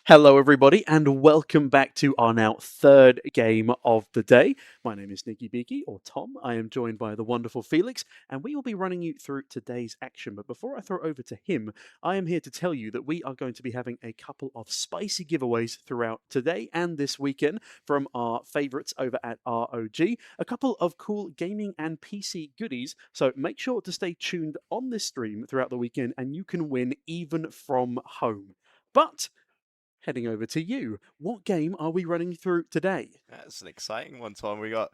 Hello, everybody, and welcome back to our now third game of the day. My name is Nicky Beaky, or Tom. I am joined by the wonderful Felix, and we will be running you through today's action. But before I throw over to him, I am here to tell you that we are going to be having a couple of spicy giveaways throughout today and this weekend from our favorites over at ROG. A couple of cool gaming and PC goodies, so make sure to stay tuned on this stream throughout the weekend, and you can win even from home. But heading over to you. What game are we running through today? That's an exciting one, Tom. We got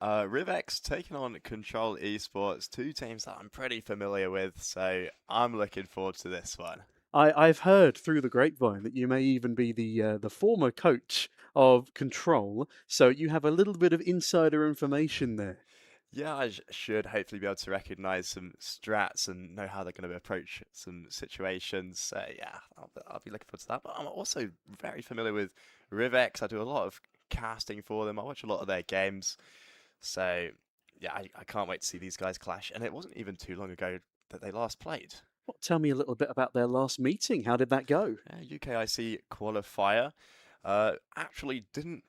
RYVEX taking on Control Esports, two teams that I'm pretty familiar with, so I'm looking forward to this one. I've heard through the grapevine that you may even be the former coach of Control, so you have a little bit of insider information there. Yeah, I should hopefully be able to recognize some strats and know how they're going to approach some situations. So yeah, I'll be looking forward to that. But I'm also very familiar with RYVEX. I do a lot of casting for them. I watch a lot of their games. So yeah, I can't wait to see these guys clash. And it wasn't even too long ago that they last played. Well, tell me a little bit about their last meeting. How did that go? UKIC qualifier. Actually didn't.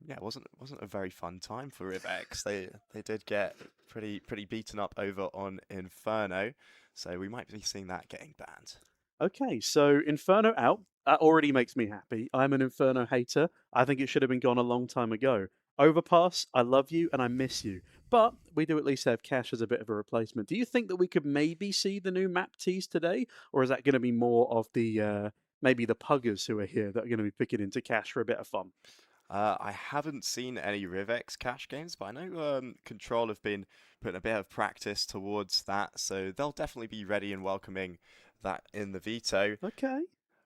Yeah, it wasn't a very fun time for RYVEX. They did get pretty beaten up over on Inferno, so we might be seeing that getting banned. Okay, so Inferno out. That already makes me happy. I'm an Inferno hater. I think it should have been gone a long time ago. Overpass, I love you and I miss you. But we do at least have Cash as a bit of a replacement. Do you think that we could maybe see the new map tease today? Or is that going to be more of the maybe the puggers who are here that are going to be picking into Cash for a bit of fun? I haven't seen any RYVEX cash games, but I know Control have been putting a bit of practice towards that, so they'll definitely be ready and welcoming that in the veto. Okay.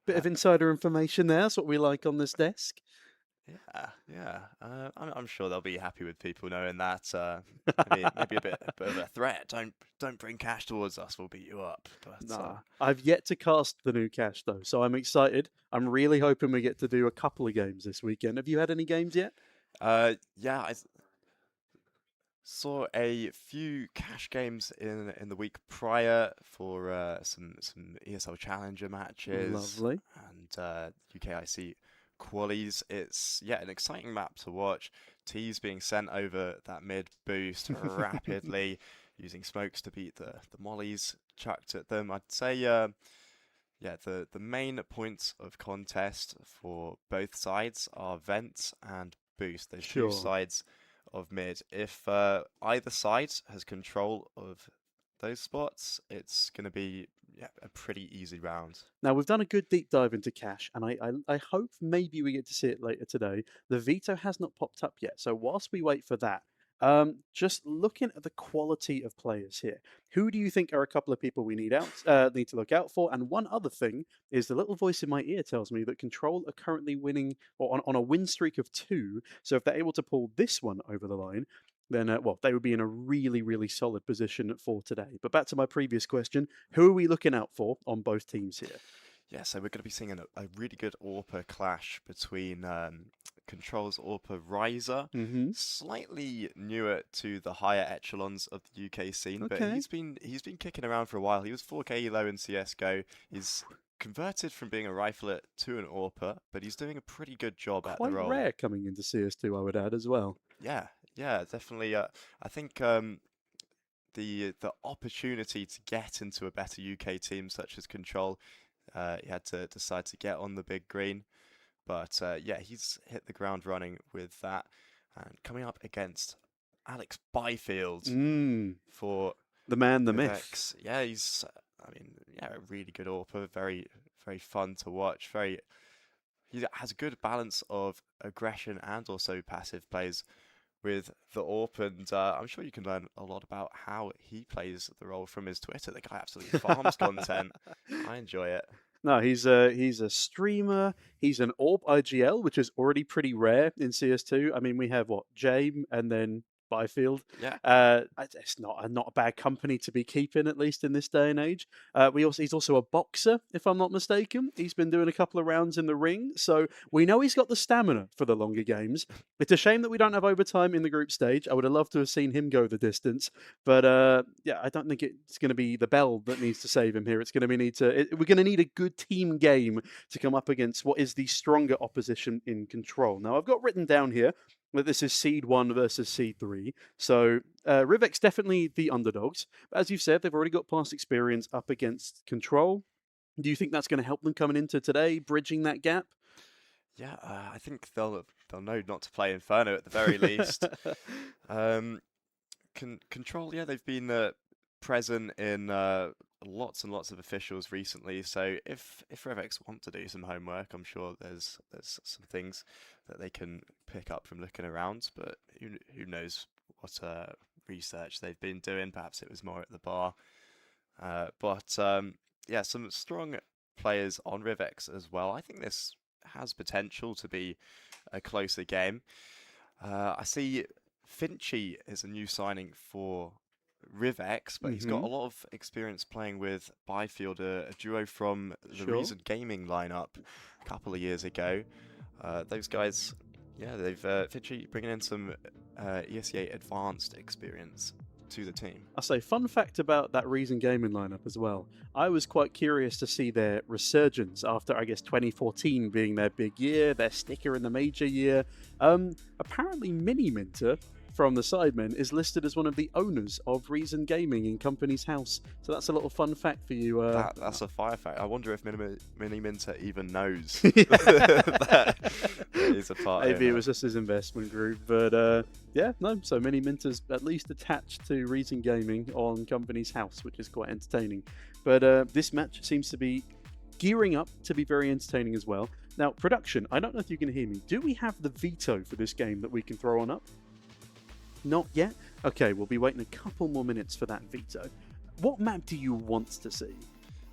Bit Uh, of insider information there. That's what we like on this desk. yeah. I'm sure they'll be happy with people knowing that. Maybe a bit of a threat. Don't bring cash towards us. We'll beat you up. But Nah, I've yet to cast the new Cash though, so I'm excited. I'm really hoping we get to do a couple of games this weekend. Have you had any games yet? yeah, saw a few cash games in the week prior for some ESL Challenger matches Lovely. and UKIC qualies. It's an exciting map to watch. T's being sent over that mid boost rapidly, using smokes to beat the mollies chucked at them. I'd say the main points of contest for both sides are vent and boost. Those two Sure. sides of mid. If either side has control of those spots, it's going to be a pretty easy round. Now we've done a good deep dive into Cash, and I hope maybe we get to see it later today. The veto has not popped up yet, so whilst we wait for that, just looking at the quality of players here, who do you think are a couple of people we need to look out for? And one other thing is the little voice in my ear tells me that Control are currently winning or on a win streak of 2. So if they're able to pull this one over the line, then well, they would be in a really solid position for today. But back to my previous question, who are we looking out for on both teams here? Yeah, so we're going to be seeing a really good AWPer clash between Control's AWPer Riser, Mm-hmm. slightly newer to the higher echelons of the UK scene, but Okay. he's been kicking around for a while. He was 4K elo in CS:GO. He's converted from being a rifler to an AWPer, but he's doing a pretty good job at the Quite role. rare coming into CS2, I would add as well. Yeah, definitely. I think the opportunity to get into a better UK team such as Control, he had to decide to get on the big green. But yeah, he's hit the ground running with that. And coming up against Alex Byfield Mm, for the man, the myth. RYVEX. Yeah, a really good AWPer. Very fun to watch. He has a good balance of aggression and also passive plays with the AWP, and I'm sure you can learn a lot about how he plays the role from his Twitter. The guy absolutely farms content. I enjoy it. No, he's a streamer. He's an AWP IGL, which is already pretty rare in CS2. I mean, we have what, Jame and then Byfield. Yeah. It's not a bad company to be keeping, at least in this day and age. He's also a boxer, if I'm not mistaken. He's been doing a couple of rounds in the ring, so we know he's got the stamina for the longer games. It's a shame that we don't have overtime in the group stage. I would have loved to have seen him go the distance, but yeah, I don't think it's going to be the bell that needs to save him here. It's going to be we're going to need a good team game to come up against what is the stronger opposition in Control. Now, I've got written down here that this is Seed 1 versus Seed 3. So RYVEX definitely the underdogs. But as you've said, they've already got past experience up against Control. Do you think that's going to help them coming into today, bridging that gap? Yeah, I think they'll know not to play Inferno at the very least. Control, yeah, they've been present in lots and lots of officials recently. So if RYVEX want to do some homework, I'm sure there's some things that they can pick up from looking around. But who knows what research they've been doing? Perhaps it was more at the bar. But yeah, some strong players on RYVEX as well. I think this has potential to be a closer game. I see Finchy is a new signing for RYVEX, but he's got a lot of experience playing with Byfield, a duo from the Reason Gaming lineup a couple of years ago. Those guys, yeah, they've Finchy bringing in some ESEA advanced experience to the team. I say, fun fact about that Reason Gaming lineup as well. I was quite curious to see their resurgence after, I guess, 2014 being their big year, their sticker in the major year. Apparently, Mini Minter from the Sidemen is listed as one of the owners of Reason Gaming in Company's House. So that's a little fun fact for you. That's a fire fact. I wonder if Mini Minter even knows that he's a part. Maybe it was just his investment group, but yeah, no. So Mini Minter's at least attached to Reason Gaming on Company's House, which is quite entertaining. But this match seems to be gearing up to be very entertaining as well. Now, production, I don't know if you can hear me. Do we have the veto for this game that we can throw on up? Not yet? Okay, we'll be waiting a couple more minutes for that veto. What map do you want to see?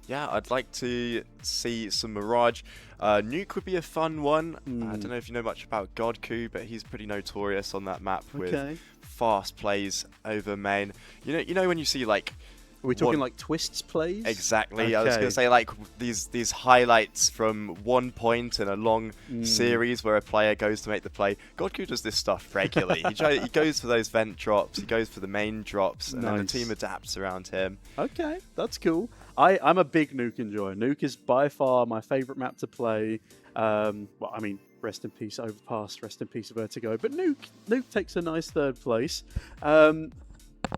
Yeah, I'd like to see some Mirage. Nuke would be a fun one. I don't know if you know much about Godku, but he's pretty notorious on that map with fast plays over main. You know when you see like... Are we talking like Twists plays? Exactly. Okay. I was going to say like these highlights from one point in a long series where a player goes to make the play. Godku does this stuff regularly. He goes for those vent drops. He goes for the main drops, and then the team adapts around him. Okay, that's cool. I'm a big Nuke enjoyer. Nuke is by far my favourite map to play. Well, I mean, rest in peace Overpass, rest in peace Vertigo. But Nuke takes a nice third place.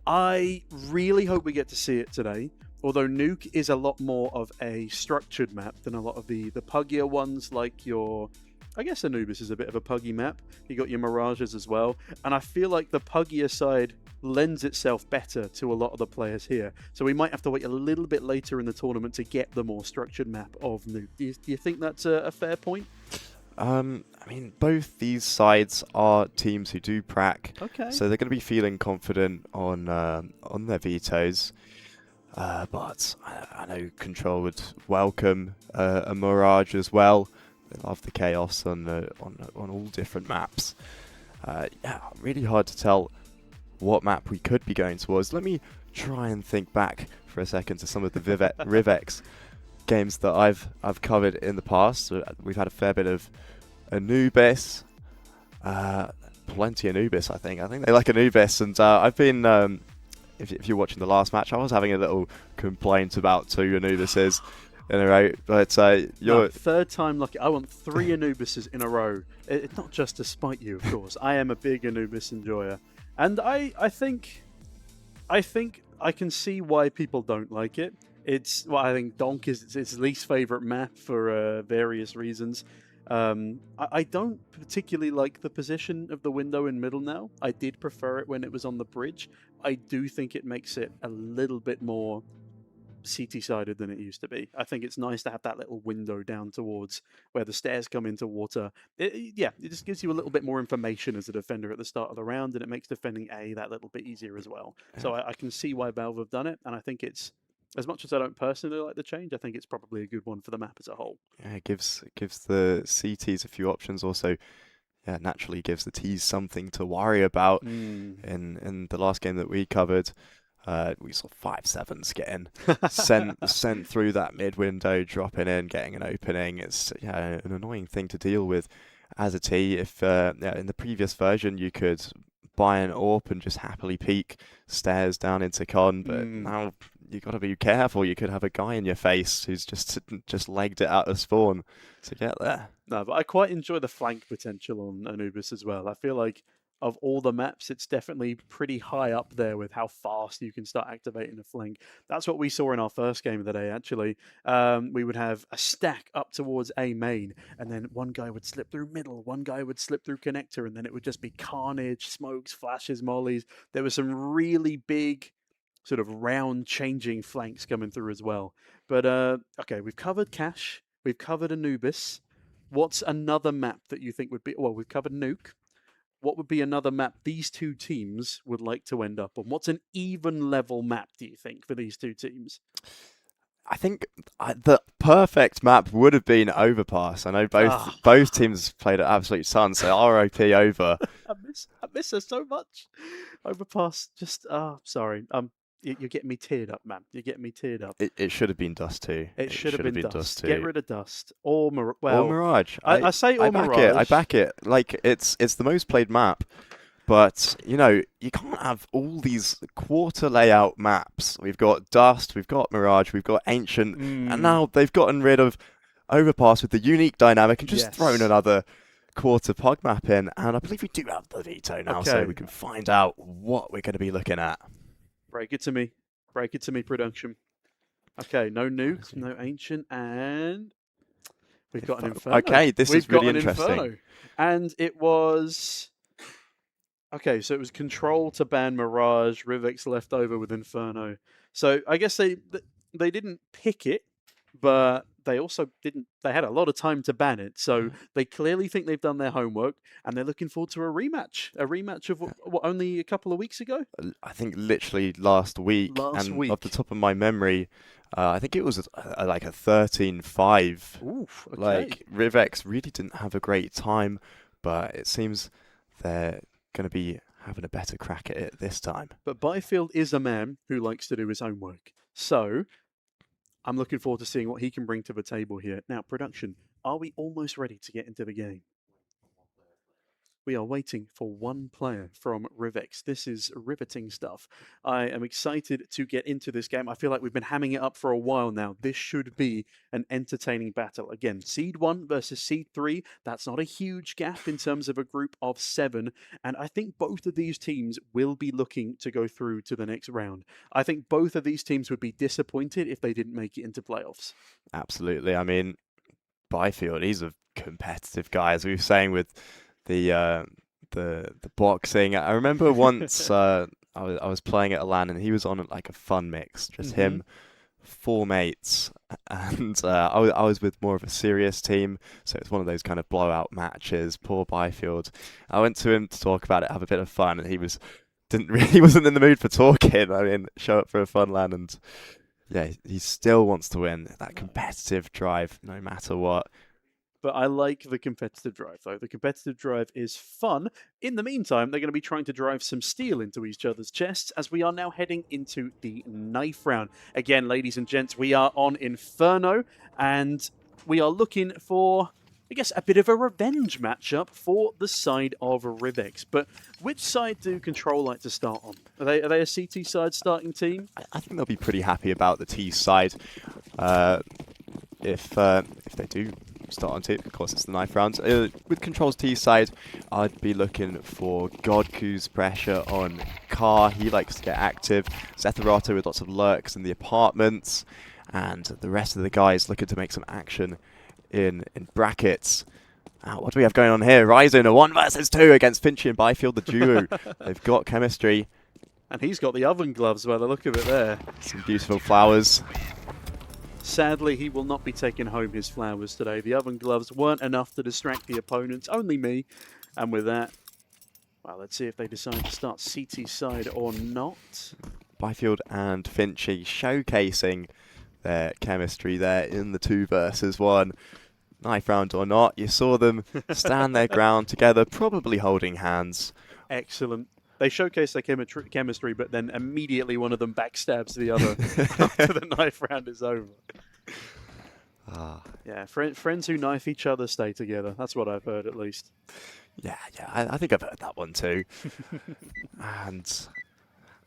I really hope we get to see it today, although Nuke is a lot more of a structured map than a lot of the puggier ones, like I guess Anubis is a bit of a puggy map. You got your Mirages as well, and I feel like the puggier side lends itself better to a lot of the players here. So we might have to wait a little bit later in the tournament to get the more structured map of Nuke. Do you think that's a fair point? I mean, both these sides are teams who do prac, so they're going to be feeling confident on their vetoes. But I know Control would welcome a Mirage as well. They love the chaos on all different maps. Yeah, really hard to tell what map we could be going towards. Let me try and think back for a second to some of the RYVEX games that I've covered in the past. So we've had a fair bit of Anubis, plenty Anubis. I think they like Anubis, and I've been. If you're watching the last match, I was having a little complaint about 2 Anubises in a row, but you're third time lucky. I want 3 Anubises in a row. It's not just to spite you, of course. I am a big Anubis enjoyer, and I think I can see why people don't like it. I think Donk is its least favorite map for various reasons. I don't particularly like the position of the window in middle now. I did prefer it when it was on the bridge. I do think it makes it a little bit more CT-sided than it used to be. I think it's nice to have that little window down towards where the stairs come into water. It just gives you a little bit more information as a defender at the start of the round, and it makes defending A that little bit easier as well. Yeah. So I can see why Valve have done it, and I think it's, as much as I don't personally like the change, I think it's probably a good one for the map as a whole. Yeah, it gives the CTs a few options. Also, yeah, naturally gives the T's something to worry about. Mm. In the last game that we covered, we saw 5-7s getting sent through that mid window, dropping in, getting an opening. It's an annoying thing to deal with as a T. If in the previous version you could buy an AWP and just happily peek stairs down into con, but now you got to be careful. You could have a guy in your face who's just legged it out of spawn to get there. No, but I quite enjoy the flank potential on Anubis as well. I feel like of all the maps, it's definitely pretty high up there with how fast you can start activating a flank. That's what we saw in our first game of the day, actually. We would have a stack up towards A main, and then one guy would slip through middle, one guy would slip through connector, and then it would just be carnage, smokes, flashes, mollies. There was some really big sort of round changing flanks coming through as well. But okay, we've covered Cash, we've covered Anubis. What's another map that you think would be, well, we've covered Nuke. What would be another map these two teams would like to end up on? What's an even level map, do you think, for these two teams? I think the perfect map would have been Overpass. I know both teams played at absolute sun, so ROP over. I miss her so much. Overpass, just sorry. You're getting me teared up, man. You're getting me teared up. It should have been Dust 2. It should have been Dust 2. Too. Get rid of Dust. Or Mirage. Or Mirage. I say or Mirage. I back it. Like, it's the most played map. But, you know, you can't have all these quarter layout maps. We've got Dust, we've got Mirage, we've got Ancient, and now they've gotten rid of Overpass with the unique dynamic and just thrown another quarter pug map in. And I believe we do have the veto now, so we can find out what we're going to be looking at. Break it to me. Break it to me, production. Okay, no Nuke, no Ancient, and we've got an Inferno. Okay, this is really interesting. Inferno. And it was... Okay, so it was Control to ban Mirage, RYVEX left over with Inferno. So I guess they didn't pick it, but they also didn't... They had a lot of time to ban it, so they clearly think they've done their homework, and they're looking forward to a rematch. A rematch of, what, only a couple of weeks ago? I think literally last week. Off the top of my memory, I think it was like a 13-5. Oof, okay. Like, RYVEX really didn't have a great time, but it seems they're going to be having a better crack at it this time. But Byfield is a man who likes to do his homework. So I'm looking forward to seeing what he can bring to the table here. Now, production, are we almost ready to get into the game? We are waiting for one player from RYVEX. This is riveting stuff. I am excited to get into this game. I feel like we've been hamming it up for a while now. This should be an entertaining battle. Again, Seed 1 versus Seed 3. That's not a huge gap in terms of a group of 7. And I think both of these teams will be looking to go through to the next round. I think both of these teams would be disappointed if they didn't make it into playoffs. Absolutely. I mean, Byfield, he's a competitive guy, as we were saying with the boxing. I remember once I was playing at a LAN and he was on like a fun mix, just him, 4 mates, and I was with more of a serious team, so it's one of those kind of blowout matches. Poor Byfield. I went to him to talk about it, have a bit of fun, and he wasn't in the mood for talking. I mean, show up for a fun LAN, and yeah, he still wants to win. That competitive drive, no matter what. But I like the competitive drive, though. The competitive drive is fun. In the meantime, they're going to be trying to drive some steel into each other's chests as we are now heading into the knife round. Again, ladies and gents, we are on Inferno, and we are looking for, I guess, a bit of a revenge matchup for the side of RYVEX. But which side do Control like to start on? Are they a CT side starting team? I think they'll be pretty happy about the T side. If they do start on T, of course it's the knife round. With Control's T side, I'd be looking for Godku's pressure on Car. He likes to get active. Zetharato with lots of lurks in the apartments, and the rest of the guys looking to make some action in brackets. What do we have going on here? Ryzen, a 1 versus 2 against Finchy and Byfield, the duo. They've got chemistry. And he's got the oven gloves by the look of it there. Some beautiful flowers. Sadly, he will not be taking home his flowers today. The oven gloves weren't enough to distract the opponents, only me. And with that, well, let's see if they decide to start CT side or not. Byfield and Finchy showcasing their chemistry there in the 2 versus 1. knife round or not, you saw them stand their ground together, probably holding hands. Excellent. They showcase their chemistry, but then immediately one of them backstabs the other after the knife round is over. Yeah, friends who knife each other stay together. That's what I've heard, at least. Yeah, I think I've heard that one too. And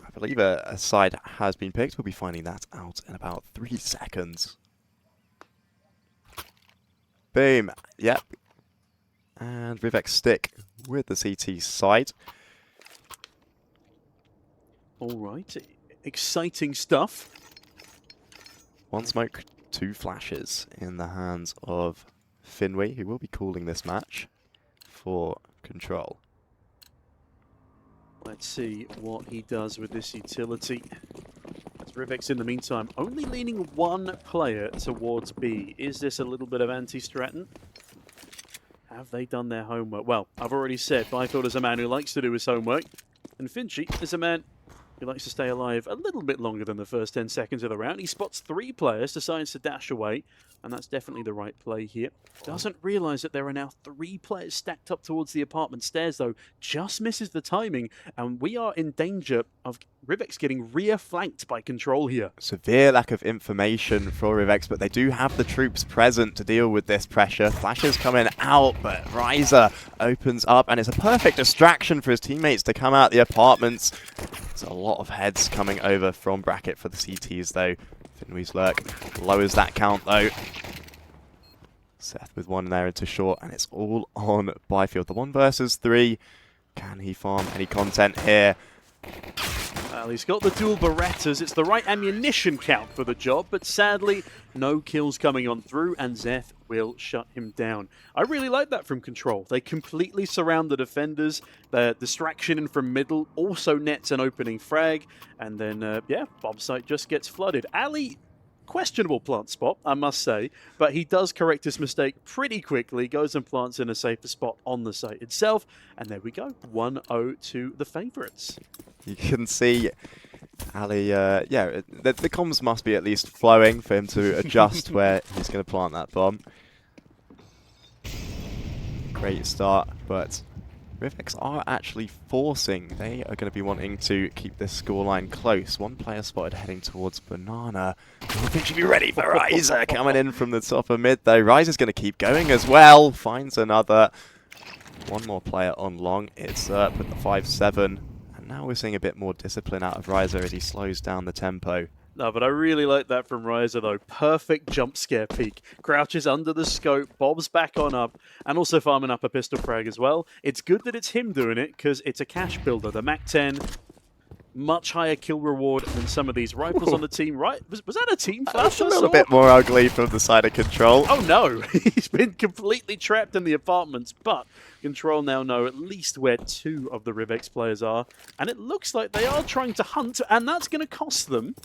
I believe a side has been picked. We'll be finding that out in about 3 seconds. Boom. Yep. And RYVEX stick with the CT side. All right. Exciting stuff. 1 smoke, 2 flashes in the hands of Finwë, who will be calling this match for control. Let's see what he does with this utility. As RYVEX, in the meantime, only leaning 1 player towards B. Is this a little bit of anti-Stratton? Have they done their homework? Well, I've already said Byfield is a man who likes to do his homework, and Finchy is a man who likes to stay alive a little bit longer than the first 10 seconds of the round. He spots 3 players, decides to dash away, and that's definitely the right play here. Doesn't realize that there are now 3 players stacked up towards the apartment stairs, though. Just misses the timing, and we are in danger of RYVEX getting rear flanked by control here. Severe lack of information for RYVEX, but they do have the troops present to deal with this pressure. Flashes coming out, but Ryzer opens up, and it's a perfect distraction for his teammates to come out the apartments. There's a lot of heads coming over from bracket for the CTs, though. Finwë's lurk lowers that count, though. Seth with 1 there into short, and it's all on Byfield. The 1 versus 3. Can he farm any content here? Well, he's got the dual Berettas. It's the right ammunition count for the job, but sadly, no kills coming on through, and Zeth will shut him down. I really like that from Control. They completely surround the defenders. The distraction in from middle also nets an opening frag, and then, yeah, bomb site just gets flooded. Ali, questionable plant spot, I must say, but he does correct his mistake pretty quickly, goes and plants in a safer spot on the site itself, and there we go, 1-0 to the favourites. You can see Ali, yeah, the comms must be at least flowing for him to adjust where he's going to plant that bomb. Great start, but RYVEX are actually forcing. They are going to be wanting to keep this scoreline close. 1 player spotted heading towards Banana. I think she'd be ready for Ryzer coming in from the top of mid, though. Ryzer's going to keep going as well. Finds another. 1 more player on long. It's with the 5-7. Now we're seeing a bit more discipline out of Ryzer as he slows down the tempo. No, but I really like that from Ryzer, though. Perfect jump scare peek. Crouches under the scope, bobs back on up, and also farming up a pistol frag as well. It's good that it's him doing it, because it's a cash builder. The MAC-10, much higher kill reward than some of these rifles on the team. Right? Was that a team flash? That's a little bit more ugly from the side of Control. Oh, no. He's been completely trapped in the apartments, but Control now know at least where 2 of the RYVEX players are, and it looks like they are trying to hunt, and that's going to cost them.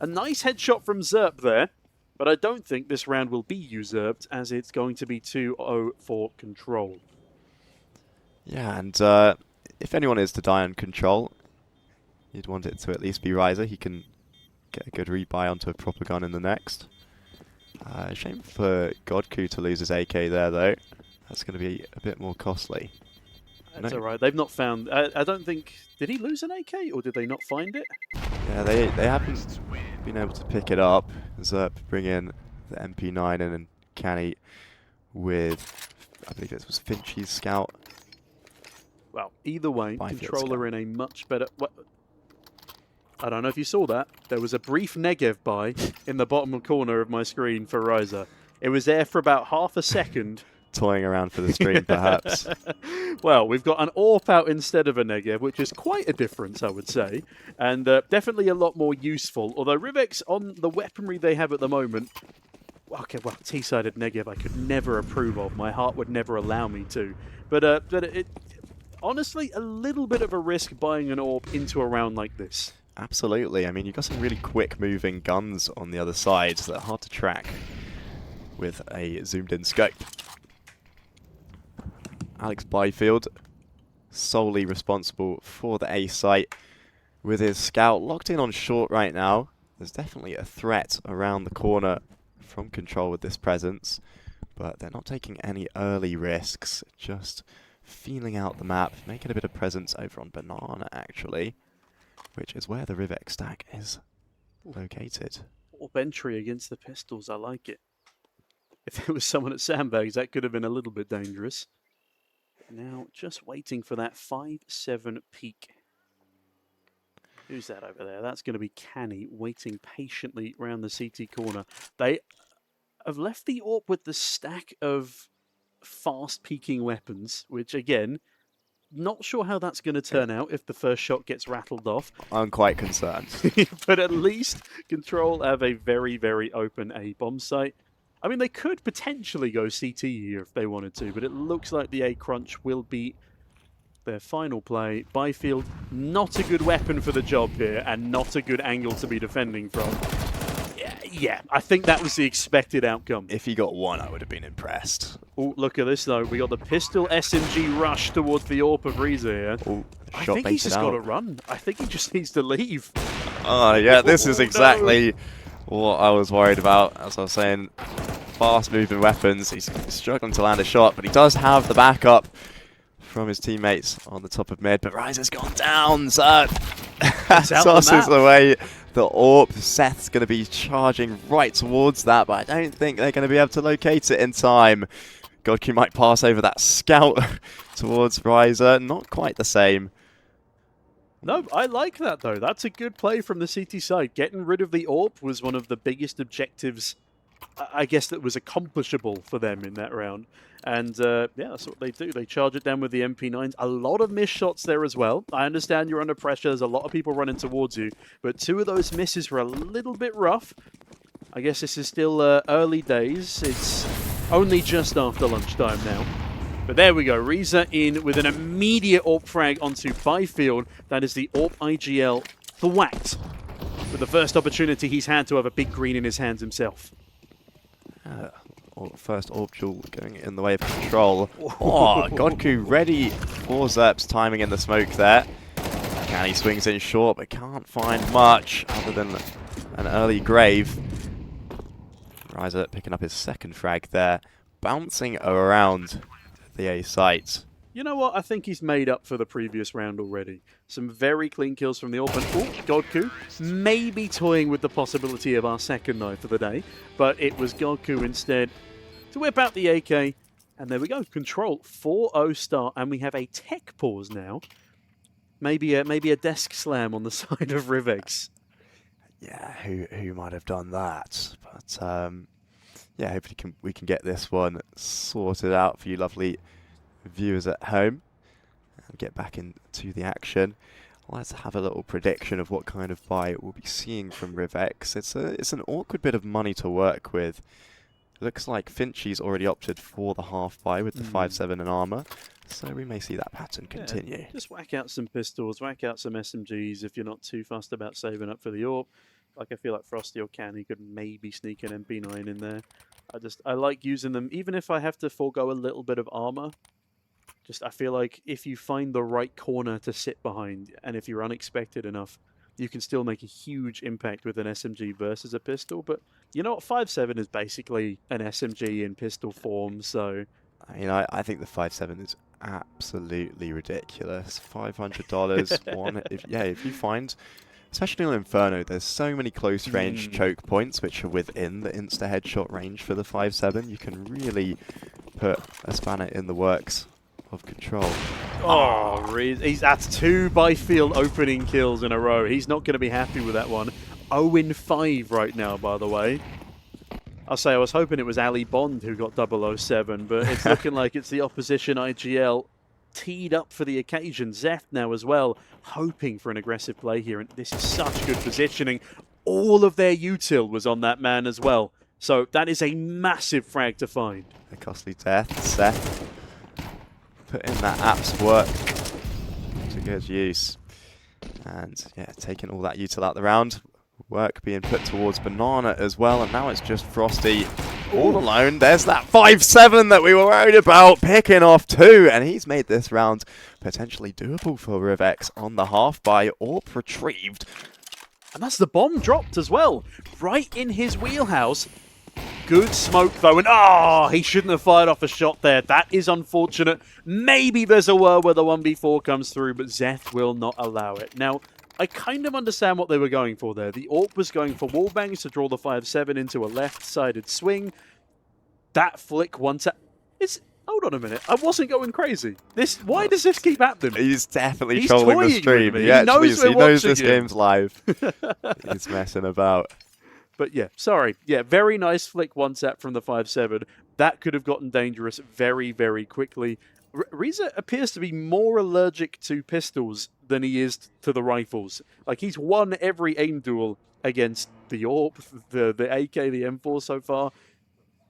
A nice headshot from Zerp there, but I don't think this round will be usurped, as it's going to be 2-0 for Control. Yeah, and if anyone is to die on Control, you'd want it to at least be Ryzer. He can get a good rebuy onto a proper gun in the next. Shame for Godku to lose his AK there, though. That's going to be a bit more costly. That's alright. They've not found... I don't think... Did he lose an AK, or did they not find it? Yeah, they haven't been able to pick it up. Zerp bring in the MP9 and then Canny with... I believe it was Finchy's scout. Well, either way, Byfield Controller in a much better... I don't know if you saw that. There was a brief Negev buy in the bottom corner of my screen for Ryzer. It was there for about half a second. Toying around for the stream, perhaps. Well, we've got an AWP out instead of a Negev, which is quite a difference, I would say. And definitely a lot more useful. Although RYVEX, on the weaponry they have at the moment... Okay, well, T-sided Negev I could never approve of. My heart would never allow me to. But honestly, a little bit of a risk buying an AWP into a round like this. Absolutely. I mean, you've got some really quick-moving guns on the other side that are hard to track with a zoomed-in scope. Alex Byfield, solely responsible for the A site, with his scout locked in on short right now. There's definitely a threat around the corner from Control with this presence, but they're not taking any early risks, just feeling out the map, making a bit of presence over on Banana, actually, which is where the RYVEX stack is located. Orb entry against the pistols, I like it. If it was someone at Sandbags, that could have been a little bit dangerous. Now, just waiting for that 5-7 peak. Who's that over there? That's going to be Canny, waiting patiently around the CT corner. They have left the AWP with the stack of fast peaking weapons, which again, not sure how that's going to turn out if the first shot gets rattled off. I'm quite concerned. But at least Control have a very, very open A bomb site. I mean, they could potentially go CT here if they wanted to, but it looks like the A crunch will be their final play. Byfield, not a good weapon for the job here, and not a good angle to be defending from. Yeah, I think that was the expected outcome. If he got one, I would have been impressed. Oh, look at this though. We got the pistol SMG rush towards the AWP of Reza here. Ooh, I think he's just got to run. I think he just needs to leave. Oh, yeah, this is exactly what I was worried about. As I was saying, fast-moving weapons. He's struggling to land a shot, but he does have the backup from his teammates on the top of mid. But Ryzer's gone down, so tosses away the AWP. Seth's going to be charging right towards that, but I don't think they're going to be able to locate it in time. Godku might pass over that scout towards Ryzer. Not quite the same. No, I like that though. That's a good play from the CT side. Getting rid of the AWP was one of the biggest objectives, I guess, that was accomplishable for them in that round. And yeah, that's what they do. They charge it down with the MP9s. A lot of missed shots there as well. I understand you're under pressure. There's a lot of people running towards you. But two of those misses were a little bit rough. I guess this is still early days. It's only just after lunchtime now. But there we go. Reza in with an immediate AWP frag onto Byfield. That is the AWP IGL thwacked. With the first opportunity he's had to have a big green in his hands himself. First AWP duel going in the way of Control. Oh, Godku ready for Zerp's timing in the smoke there. Canny swings in short, but can't find much other than an early grave. Ryzer picking up his second frag there, bouncing around the A site. You know what? I think he's made up for the previous round already. Some very clean kills from the open. Oh, Godku maybe toying with the possibility of our second knife of the day, but it was Godku instead to whip out the AK. And there we go. Control 4-0 start, and we have a tech pause now. Maybe a desk slam on the side of RYVEX. Yeah, who might have done that? But yeah, hopefully we can get this one sorted out for you lovely viewers at home and get back into the action. Let's have a little prediction of what kind of buy we'll be seeing from RYVEX. It's an awkward bit of money to work with. Looks like Finchy's already opted for the half buy with the 5-7 and armor, so we may see that pattern continue. Yeah, just whack out some pistols, whack out some SMGs if you're not too fussed about saving up for the AWP. Like, I feel like Frosty or Canny could maybe sneak an MP9 in there. I like using them, even if I have to forego a little bit of armor. I feel like if you find the right corner to sit behind, and if you're unexpected enough, you can still make a huge impact with an SMG versus a pistol. But you know what? 5.7 is basically an SMG in pistol form, so... You know, I think the 5.7 is absolutely ridiculous. $500 one. If you find, especially on Inferno, there's so many close range choke points which are within the insta headshot range for the 5.7. You can really put a spanner in the works of Control. Oh, that's two Byfield opening kills in a row. He's not going to be happy with that one. 0-5 right now, by the way. I'll say I was hoping it was Ali Bond who got 007, but it's looking like it's the opposition IGL teed up for the occasion. Zeth now as well, hoping for an aggressive play here, and this is such good positioning. All of their util was on that man as well, so that is a massive frag to find. A costly death. Seth put in that app's work to good use, and yeah, taking all that util out the round. Work being put towards Banana as well, and now it's just Frosty all alone. There's that 5-7 that we were worried about, picking off two, and he's made this round potentially doable for RYVEX on the half by AWP retrieved. And that's the bomb dropped as well, right in his wheelhouse. Good smoke though, and he shouldn't have fired off a shot there. That is unfortunate. Maybe there's a world where the 1v4 comes through, but Zeth will not allow it. Now, I kind of understand what they were going for there. The AWP was going for wallbangs to draw the 5-7 into a left-sided swing. That flick once... Hold on a minute. I wasn't going crazy. Why does this keep happening? He's definitely trolling the stream. He knows this game's live. He's messing about. But yeah, sorry. Yeah, very nice flick one tap from the 5-7. That could have gotten dangerous very, very quickly. Reza appears to be more allergic to pistols than he is to the rifles. Like, he's won every aim duel against the AWP, the AK, the M4 so far.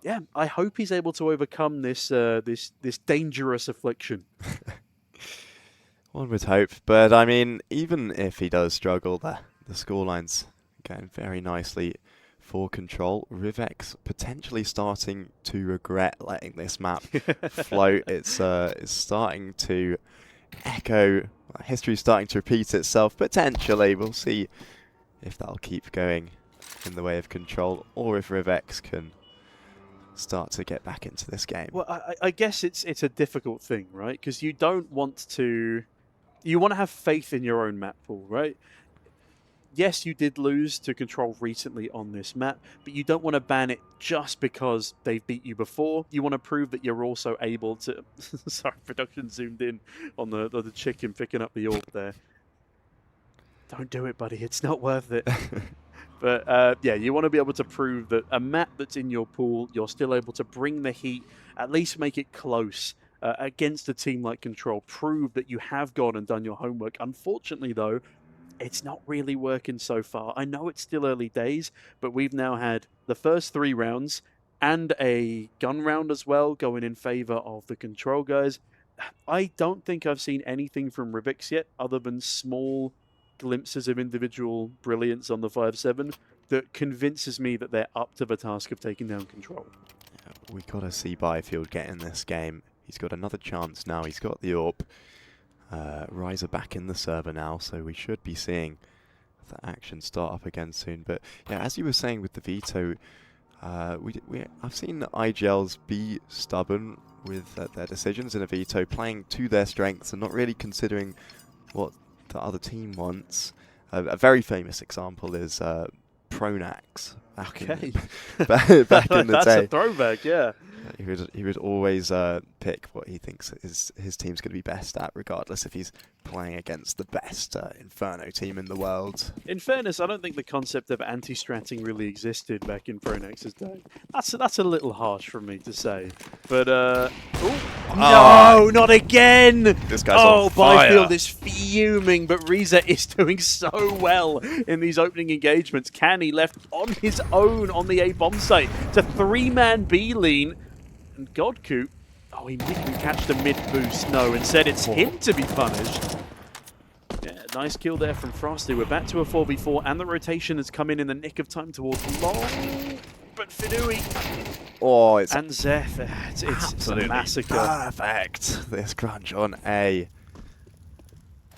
Yeah, I hope he's able to overcome this this dangerous affliction. One would hope, but I mean, even if he does struggle, the scoreline's going very nicely for Control. RYVEX potentially starting to regret letting this map float. It's starting to echo. History's starting to repeat itself. Potentially, we'll see if that'll keep going in the way of Control, or if RYVEX can start to get back into this game. Well, I guess it's a difficult thing, right? Because you don't want to... You want to have faith in your own map pool, right? Yes, you did lose to Control recently on this map, but you don't want to ban it just because they've beat you before. You want to prove that you're also able to... Sorry, production zoomed in on the chicken picking up the AWP there. Don't do it, buddy. It's not worth it. But yeah, you want to be able to prove that a map that's in your pool, you're still able to bring the heat, at least make it close against a team like Control. Prove that you have gone and done your homework. Unfortunately, though, it's not really working so far. I know it's still early days, but we've now had the first 3 rounds and a gun round as well going in favor of the Control guys. I don't think I've seen anything from RYVEX yet other than small glimpses of individual brilliance on the 5-7 that convinces me that they're up to the task of taking down Control. Yeah, we got to see Byfield get in this game. He's got another chance now. He's got the AWP. Ryza back in the server now, so we should be seeing the action start up again soon. But yeah, as you were saying with the veto, I've seen IGLs be stubborn with their decisions in a veto, playing to their strengths and not really considering what the other team wants. A very famous example is Pronax back in the That's day. a throwback, yeah. He would always pick what he thinks his team's going to be best at, regardless if he's playing against the best Inferno team in the world. In fairness, I don't think the concept of anti-stratting really existed back in Pronax's day. That's a little harsh for me to say. But, no, not again! This guy's on fire. Byfield is fuming, but Reza is doing so well in these opening engagements. Canny left on his own on the A bomb site. It's a 3-man B lean. And Godcoop, he didn't catch the mid boost. No, instead it's him to be punished. Yeah, nice kill there from Frosty. We're back to a 4v4, and the rotation has come in the nick of time towards long. But Finui and Zeth, it's a massacre. Perfect. This crunch on A.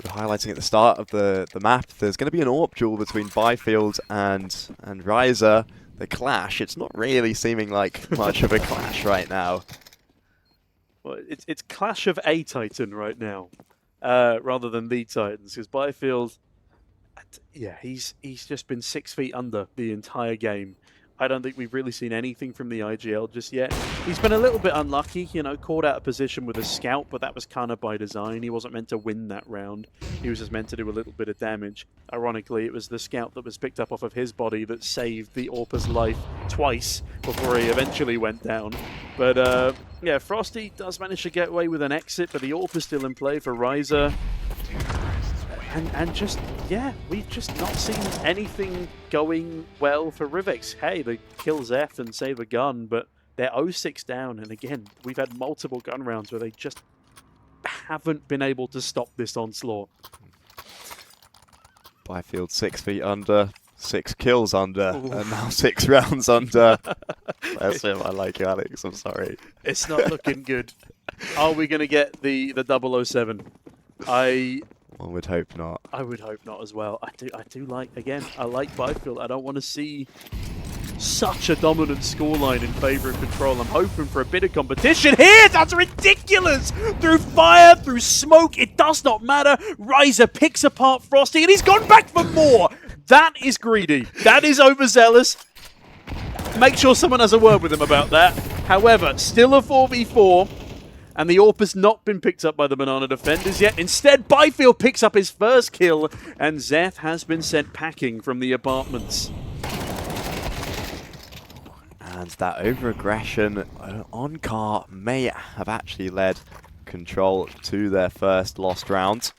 We're highlighting at the start of the map, there's going to be an AWP duel between Byfield and Ryza. The clash, it's not really seeming like much of a clash right now. Well, it's clash of a Titan right now, rather than the Titans, because Byfield, yeah, he's just been 6 feet under the entire game. I don't think we've really seen anything from the IGL just yet. He's been a little bit unlucky, caught out of position with a scout, but that was kind of by design. He wasn't meant to win that round. He was just meant to do a little bit of damage. Ironically, it was the scout that was picked up off of his body that saved the AWP's life twice before he eventually went down. But yeah, Frosty does manage to get away with an exit, but the AWP is still in play for Ryza. And just, yeah, we've just not seen anything going well for RYVEX. Hey, they kill Zeth and save a gun, but they're 0-6 down. And again, we've had multiple gun rounds where they just haven't been able to stop this onslaught. Byfield 6 feet under, 6 kills under, and now 6 rounds under. That's him. I like you, Alex. I'm sorry. It's not looking good. Are we going to get the 007? One would hope not. I would hope not as well. I do like, again, I like Byfield. I don't want to see Such a dominant scoreline in favor of Control. I'm hoping for a bit of competition here. That's ridiculous. Through fire, through smoke, it does not matter. Riser picks apart Frosty, and he's gone back for more. That is greedy. That is overzealous. Make sure someone has a word with him about that. However, still a 4v4. And the AWP has not been picked up by the Banana defenders yet. Instead, Byfield picks up his first kill, and Zeth has been sent packing from the apartments. And that over-aggression on Car may have actually led Control to their first lost round.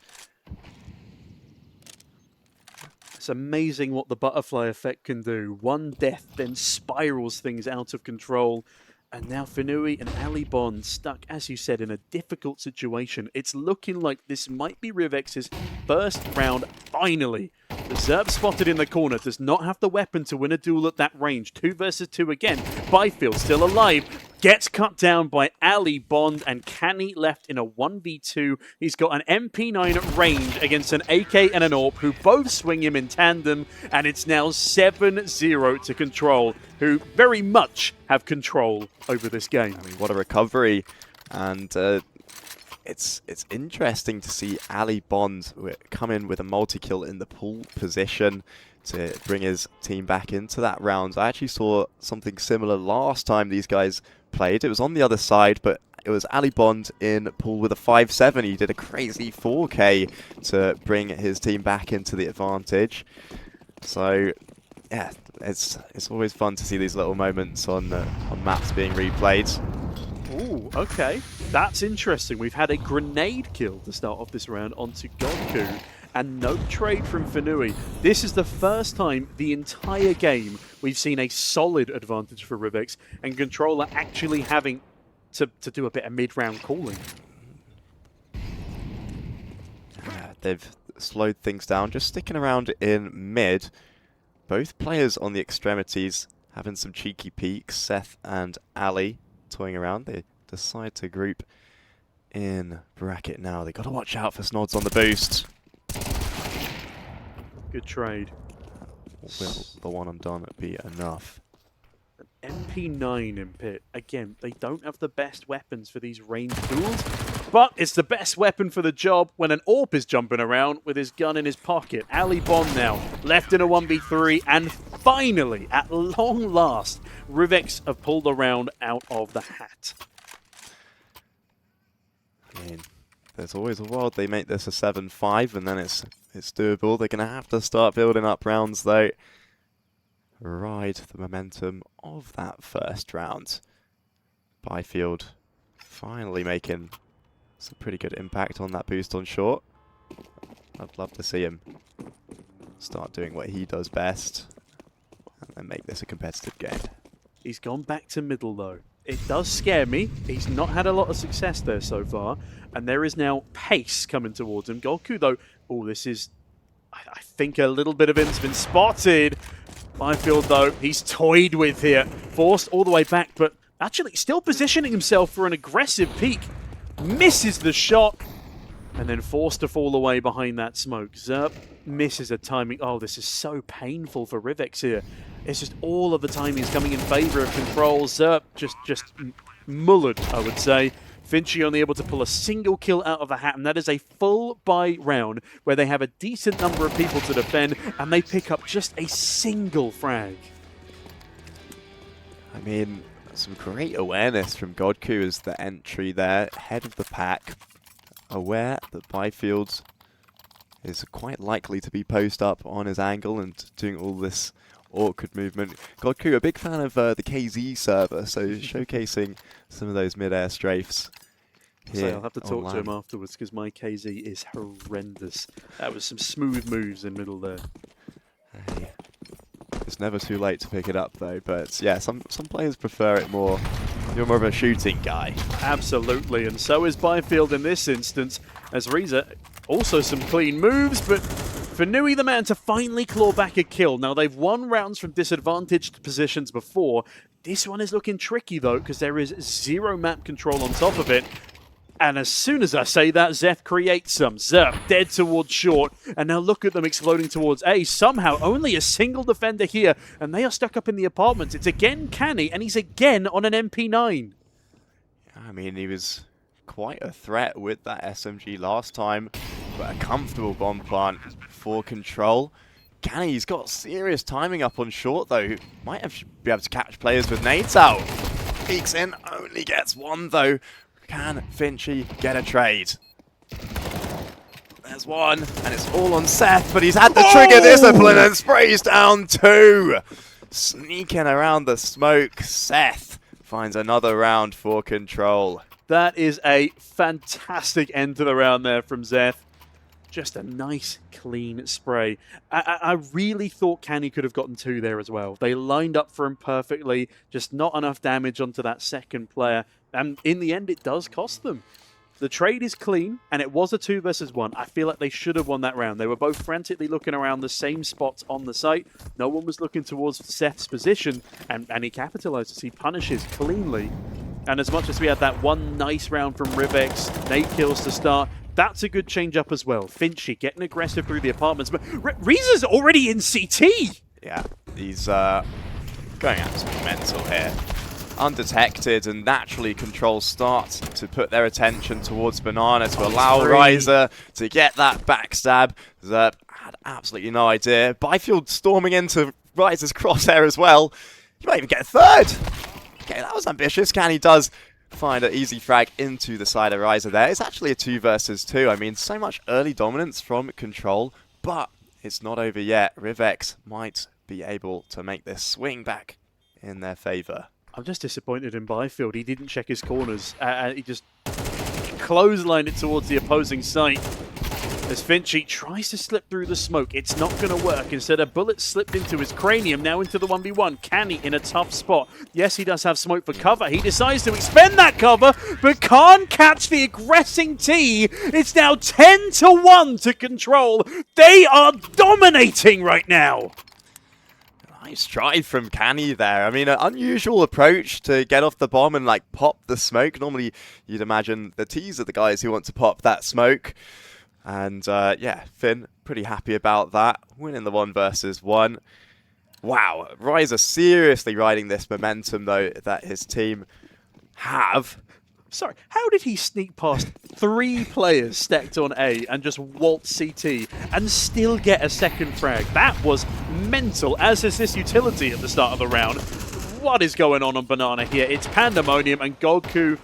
It's amazing what the butterfly effect can do. One death then spirals things out of control. And now Finui and Ali Bond stuck, as you said, in a difficult situation. It's looking like this might be RYVEX's first round, finally. The Zerb spotted in the corner does not have the weapon to win a duel at that range. 2 versus 2 again. Byfield still alive. Gets cut down by Ali Bond, and Canny left in a 1v2. He's got an MP9 range against an AK and an AWP, who both swing him in tandem, and it's now 7-0 to Control, who very much have control over this game. I mean, what a recovery, and it's interesting to see Ali Bond come in with a multi-kill in the pool position to bring his team back into that round. I actually saw something similar last time these guys played. It was on the other side, but it was Ali Bond in pool with a 5-7. He did a crazy 4K to bring his team back into the advantage. So, yeah, it's always fun to see these little moments on maps being replayed. Ooh, okay. That's interesting. We've had a grenade kill to start off this round onto Godku, and no trade from Finui. This is the first time the entire game we've seen a solid advantage for RYVEX, and Controller actually having to do a bit of mid-round calling. Yeah, they've slowed things down, just sticking around in mid. Both players on the extremities having some cheeky peeks. Seth and Ali toying around. They decide to group in bracket now. They got to watch out for Snods on the boost. Good trade. Will the one and done be enough? An MP9 in pit. Again, they don't have the best weapons for these ranged duels, but it's the best weapon for the job when an AWP is jumping around with his gun in his pocket. Ali Bond now left in a 1v3, and finally, at long last, RYVEX have pulled a round out of the hat. I mean, there's always a world they make this a 7-5, and then it's doable. They're going to have to start building up rounds, though. Ride the momentum of that first round. Byfield finally making some pretty good impact on that boost on short. I'd love to see him start doing what he does best and then make this a competitive game. He's gone back to middle, though. It does scare me. He's not had a lot of success there so far, and there is now pace coming towards him. Goku, though, oh, this is, I think a little bit of him's been spotted. Byfield, though, he's toyed with here. Forced all the way back, but actually still positioning himself for an aggressive peek. Misses the shot, and then forced to fall away behind that smoke. Zerp misses a timing. Oh, this is so painful for RYVEX here. It's just all of the timing is coming in favor of Control. Zerp just mullered, I would say. Finchie only able to pull a single kill out of the hat, and that is a full buy round where they have a decent number of people to defend, and they pick up just a single frag. I mean, some great awareness from Godku as the entry there, head of the pack. Aware that Byfield is quite likely to be post up on his angle and doing all this awkward movement. Godku, a big fan of the KZ server, so showcasing some of those mid-air strafes. So I'll have to talk to him afterwards because my KZ is horrendous. That was some smooth moves in middle there. Hey. It's never too late to pick it up though, but yeah, some players prefer it more. You're more of a shooting guy. Absolutely, and so is Byfield in this instance, as Reza also some clean moves, but Finui the man to finally claw back a kill. Now they've won rounds from disadvantaged positions before. This one is looking tricky though, because there is zero map control on top of it. And as soon as I say that, Zeph creates some. Zerp dead towards short. And now look at them exploding towards A. Somehow only a single defender here. And they are stuck up in the apartments. It's again Canny, and he's again on an MP9. I mean, he was quite a threat with that SMG last time. But a comfortable bomb plant for control. Canny's got serious timing up on short, though. Might have be able to catch players with nades out. Peeks in, only gets one, though. Can Finchy get a trade? There's one, and it's all on Seth, but he's had the trigger discipline and sprays down 2. Sneaking around the smoke, Seth finds another round for control. That is a fantastic end to the round there from Zeth. Just a nice, clean spray. I really thought Canny could have gotten 2 there as well. They lined up for him perfectly, just not enough damage onto that second player. And in the end, it does cost them. The trade is clean, and it was a 2 versus 1. I feel like they should have won that round. They were both frantically looking around the same spots on the site. No one was looking towards Seth's position, and he capitalizes. He punishes cleanly. And as much as we had that one nice round from RYVEX, nade kills to start, that's a good change up as well. Finchy getting aggressive through the apartments, but Reeza's already in CT! Yeah, he's going absolutely mental here. Undetected, and naturally Control starts to put their attention towards Banana to allow Ryza to get that backstab. Zerp had absolutely no idea. Byfield storming into Ryza's crosshair as well. He might even get a 3rd. Okay, that was ambitious. Canny does find an easy frag into the side of Ryza there. It's actually a 2 versus 2. I mean, so much early dominance from Control, but it's not over yet. RYVEX might be able to make this swing back in their favor. I'm just disappointed in Byfield. He didn't check his corners. He just clotheslined it towards the opposing site. As Finchy tries to slip through the smoke, it's not going to work. Instead, a bullet slipped into his cranium, now into the 1v1. Canny in a tough spot. Yes, he does have smoke for cover. He decides to expend that cover, but can't catch the aggressing T. It's now 10-1 to Control. They are dominating right now. Nice drive from Canny there. I mean, an unusual approach to get off the bomb and like pop the smoke. Normally, you'd imagine the T's are the guys who want to pop that smoke. And yeah, Finn, pretty happy about that. Winning the 1 versus 1. Wow, Ryza seriously riding this momentum, though, that his team have. Sorry, how did he sneak past 3 players stacked on A and just waltz CT and still get a second frag? That was mental, as is this utility at the start of the round. What is going on Banana here? It's pandemonium, and Goku,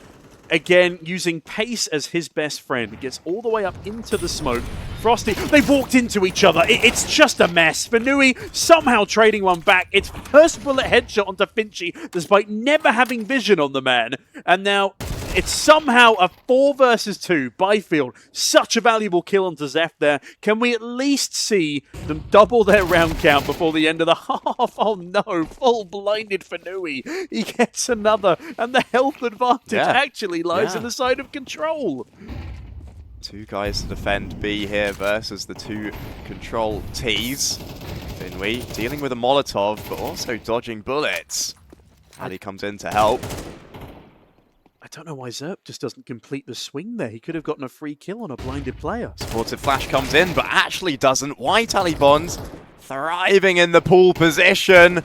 again, using pace as his best friend, gets all the way up into the smoke. Frosty, they've walked into each other. It's just a mess. Fanui somehow trading one back. It's first bullet headshot onto Finchy, despite never having vision on the man. And now it's somehow a 4 versus 2. Byfield, such a valuable kill onto Zeph there. Can we at least see them double their round count before the end of the half? Oh no, full blinded Fanui. He gets another, and the health advantage actually lies on the side of Control. 2 guys to defend B here versus the 2 Control Ts. Finwee dealing with a Molotov, but also dodging bullets. Ali comes in to help. I don't know why Zerp just doesn't complete the swing there. He could have gotten a free kill on a blinded player. Supportive flash comes in, but actually doesn't. White Ali Bonds thriving in the pool position.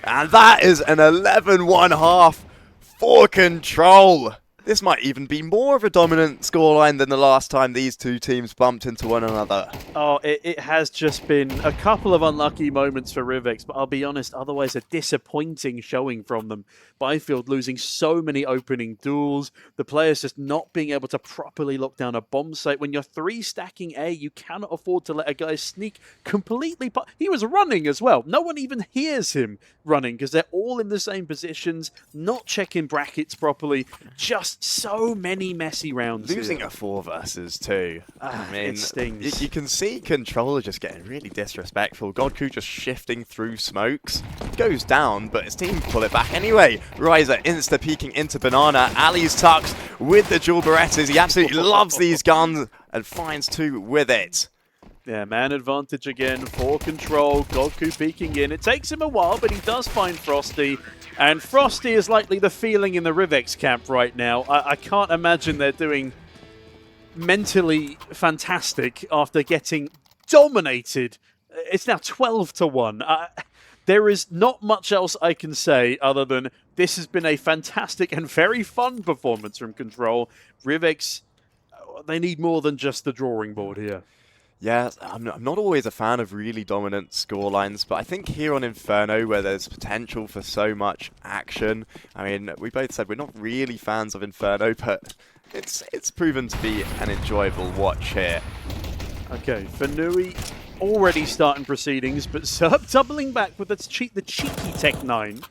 And that is an 11-1 half for Control. This might even be more of a dominant scoreline than the last time these 2 teams bumped into one another. Oh, it has just been a couple of unlucky moments for RYVEX, but I'll be honest, otherwise a disappointing showing from them. Byfield losing so many opening duels, the players just not being able to properly lock down a bomb site. When you're 3 stacking A, you cannot afford to let a guy sneak completely. He was running as well. No one even hears him running because they're all in the same positions, not checking brackets properly. Just so many messy rounds. Losing a 4 versus 2. I mean, it stings. You can see Controller just getting really disrespectful. Godku just shifting through smokes. Goes down, but his team pull it back anyway. Ryza insta-peeking into Banana. Ali's tucked with the dual Berettas. He absolutely loves these guns and finds 2 with it. Yeah, man advantage again for Control. Goku peeking in. It takes him a while, but he does find Frosty. And Frosty is likely the feeling in the RYVEX camp right now. I can't imagine they're doing mentally fantastic after getting dominated. It's now 12-1. There is not much else I can say other than this has been a fantastic and very fun performance from Control. RYVEX, they need more than just the drawing board here. Yeah, I'm not always a fan of really dominant scorelines, but I think here on Inferno, where there's potential for so much action, I mean, we both said we're not really fans of Inferno, but it's proven to be an enjoyable watch here. Okay, Fanui already starting proceedings, but Zerp doubling back with the cheeky Tech-9.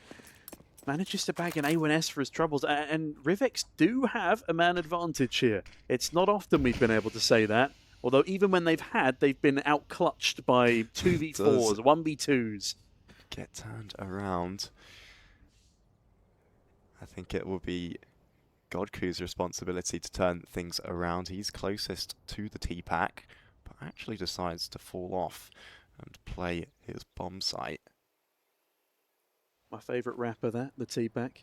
Manages to bag an A1S for his troubles, and RYVEX do have a man advantage here. It's not often we've been able to say that. Although even when they've been out-clutched by 2v4s, 1v2s. Get turned around. I think it will be Godku's responsibility to turn things around. He's closest to the T-Pack, but actually decides to fall off and play his bomb site. My favourite rapper, the T-Pack.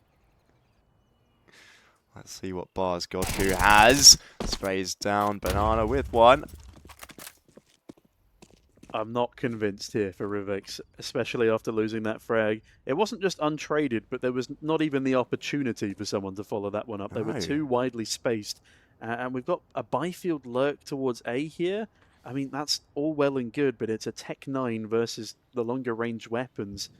Let's see what bars Godku has. Sprays down Banana with one. I'm not convinced here for RYVEX, especially after losing that frag. It wasn't just untraded, but there was not even the opportunity for someone to follow that one up. They were too widely spaced. And we've got a Byfield lurk towards A here. I mean, that's all well and good, but it's a Tech-9 versus the longer range weapons.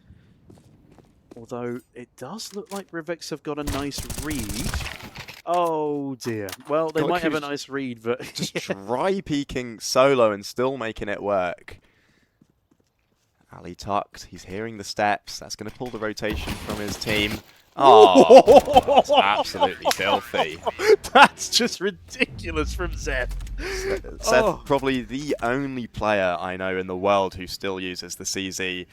Although it does look like RYVEX have got a nice read. Oh dear. Well, they might have a nice read, but just try peeking solo and still making it work. Ali tucked. He's hearing the steps. That's going to pull the rotation from his team. Oh, that's absolutely filthy. That's just ridiculous from Zeth. Seth, probably the only player I know in the world who still uses the CZ.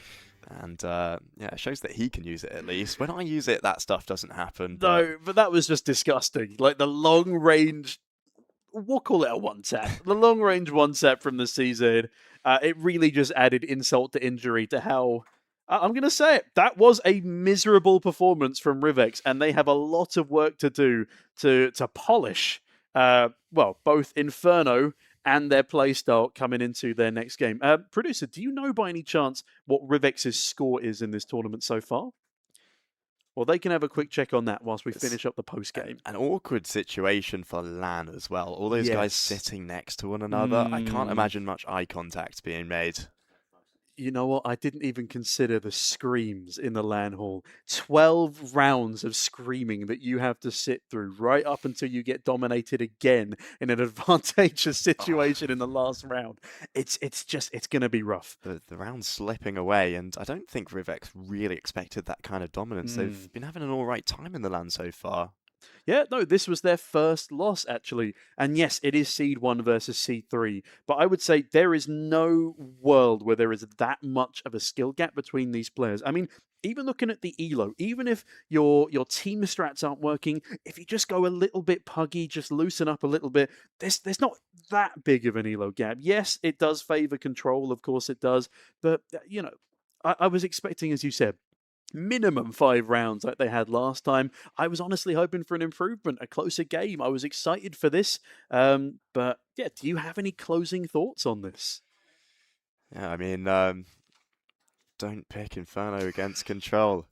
And yeah, it shows that he can use it at least. When I use it, that stuff doesn't happen. No, but that was just disgusting. Like the long range, we'll call it a one-tap. The long range one-tap from the CZ, it really just added insult to injury to how, I'm going to say it, that was a miserable performance from RYVEX, and they have a lot of work to do to polish, well, both Inferno and their playstyle coming into their next game. Producer, do you know by any chance what RYVEX's score is in this tournament so far? Well, they can have a quick check on that whilst we finish up the post-game. An awkward situation for LAN as well. All those guys sitting next to one another. I can't imagine much eye contact being made. You know what? I didn't even consider the screams in the LAN hall. 12 rounds of screaming that you have to sit through right up until you get dominated again in an advantageous situation in the last round. It's going to be rough. The round's slipping away, and I don't think RYVEX really expected that kind of dominance. They've been having an all right time in the LAN so far. Yeah, no, this was their first loss, actually. And yes, it is Seed 1 versus Seed 3. But I would say there is no world where there is that much of a skill gap between these players. I mean, even looking at the elo, even if your team strats aren't working, if you just go a little bit puggy, just loosen up a little bit, there's not that big of an elo gap. Yes, it does favor Control, of course it does. But, you know, I was expecting, as you said, minimum 5 rounds like they had last time. I was honestly hoping for an improvement, a closer game. I was excited for this. But yeah, do you have any closing thoughts on this? Yeah, I mean, don't pick Inferno against Control.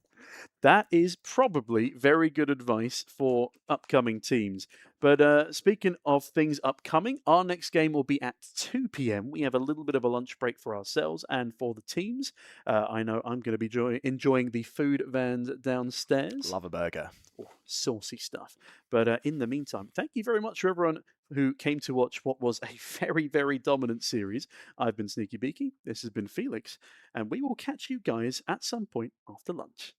That is probably very good advice for upcoming teams. But speaking of things upcoming, our next game will be at 2 p.m. We have a little bit of a lunch break for ourselves and for the teams. I know I'm going to be enjoying the food vans downstairs. Love a burger. Oh, saucy stuff. But in the meantime, thank you very much for everyone who came to watch what was a very, very dominant series. I've been Sneaky Beaky. This has been Felix. And we will catch you guys at some point after lunch.